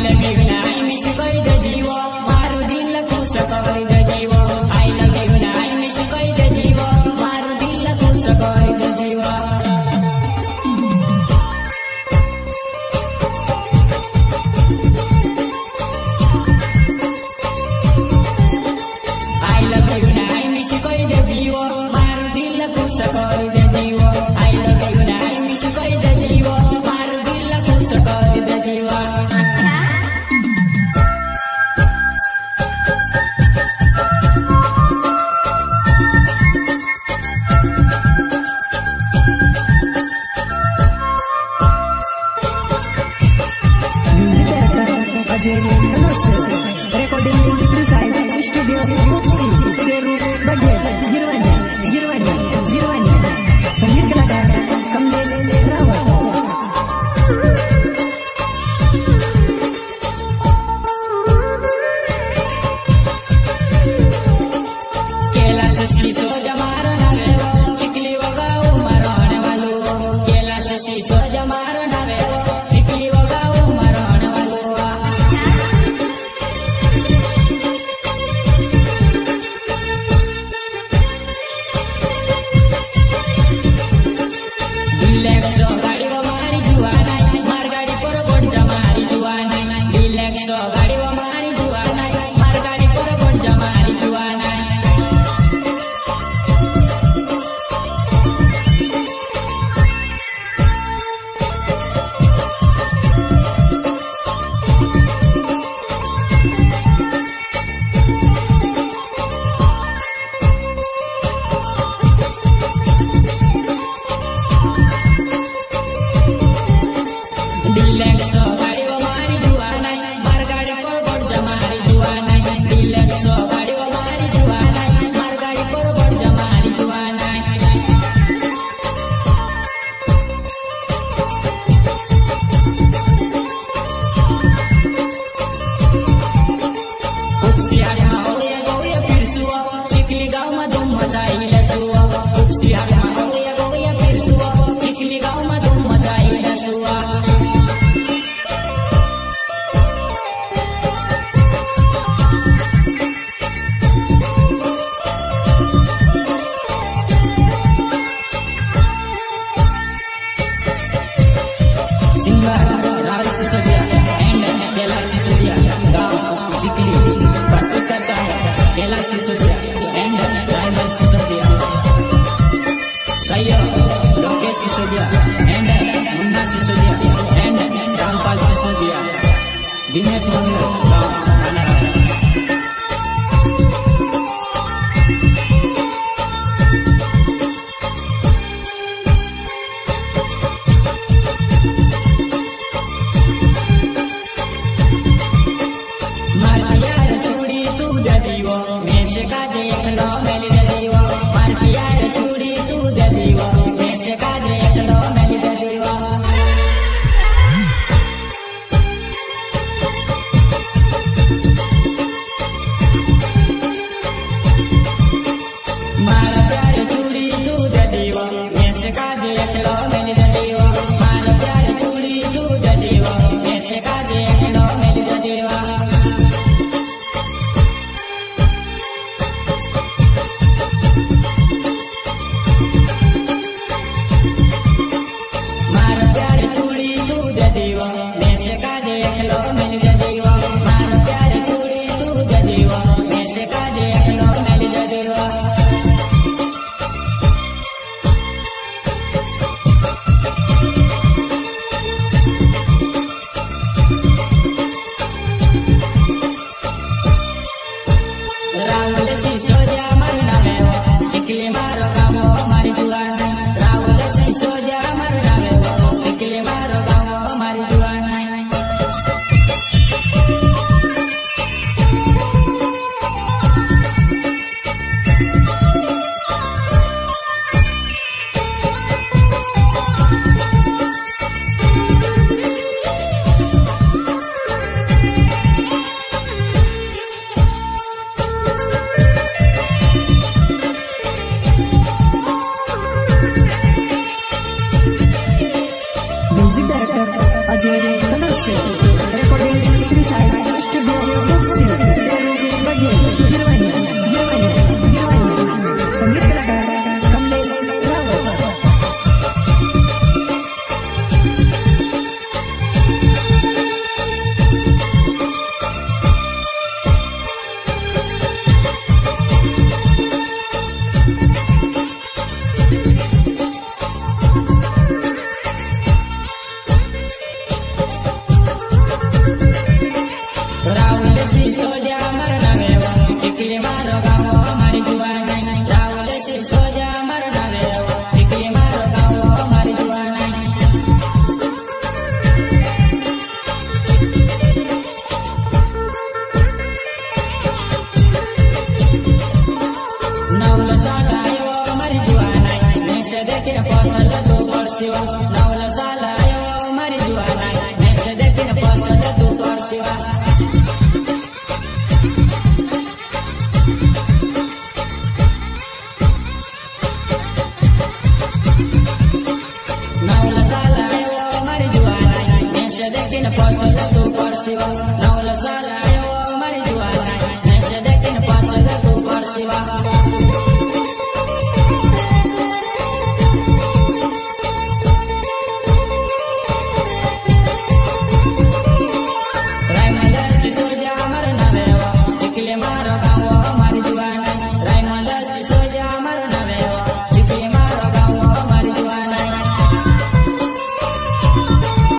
love you na I miss you koi da jiwa maru dil khus koi da jiwa I love you na I miss you koi da jiwa maru dil khus koi da jiwa I love you na I miss you koi da jiwa maru dil khus koi da jiwa I love you na I miss you koi da jiwa maru dil khus koi da jiwa Recording Sri Sai Studio Seru Bagian Girwani Sangeet Kalaकार Kamlesh Rawat Kailash शीशो जमारो नावेवो चिकली वगाओ मरण वालो कैलाश शीशो जमारो नावेवो चिकली वगाओ मरण वालो डिलेक्सो गाड़ी वो मारी जुआना मार गाड़ी पर बोट जमारी जुआना डिलेक्सो गाड़ी वो मारी जुआना मार गाड़ी पर बोट जमारी जुआना डिलेक्सो गाड़ी वो मारी जुआना मार गाड़ी पर बोट जमारी जुआना डिलेक्सो गाड़ी वो मारी जुआना मार गाड़ी पर बोट जमारी जुआना उक्सियार होया गोया फिर सुआ चिकली गाँव में धूम मचाई लसुआ उक्सियार होया गोया फिर सुआ चिकली गाँव में धूम मचाई लसुआ सिंगर राज सिसोदिया एंड कैलाश सिसोदिया गाँव चिकली प्रस्तुत करता है कैलाश सिसोदिया एंड राइवल सिसोदिया सैयद लोकेश सिसोदिया एंड मुन्ना सिसोदिया एंड रामपाल सिसोदिया दिनेश मंगल गाँव कनाडा मार प्यार चूड़ी तू दीवो मैं से काजे एक लो मेली दीवो मार प्यार चूड़ी तू दीवो मैं से काजे एक लो मेली दीवो मार प्यार चूड़ी तू दीवो मैं से काजे एक लो मेली दीवो मार प्यार चूड़ी तू दीवो मैं से काजे एक लो मेली दीवो मार प्यार चूड़ी तू दीवो मैं से काजे एक लो मेली दीवो मार प्यार चूड़ी तू दीवो मैं से काजे एक लो मेली दीवो राहुल सिसोदिया मारू नावेवो चिकली मारो गाँव मारी जुआना राहुल सिसोदिया मारू नावेवो चिकली मारो गाँव मारी Juana Music Director Ajay Kanase Recording Sri કે પાછળ તો પરસ્યો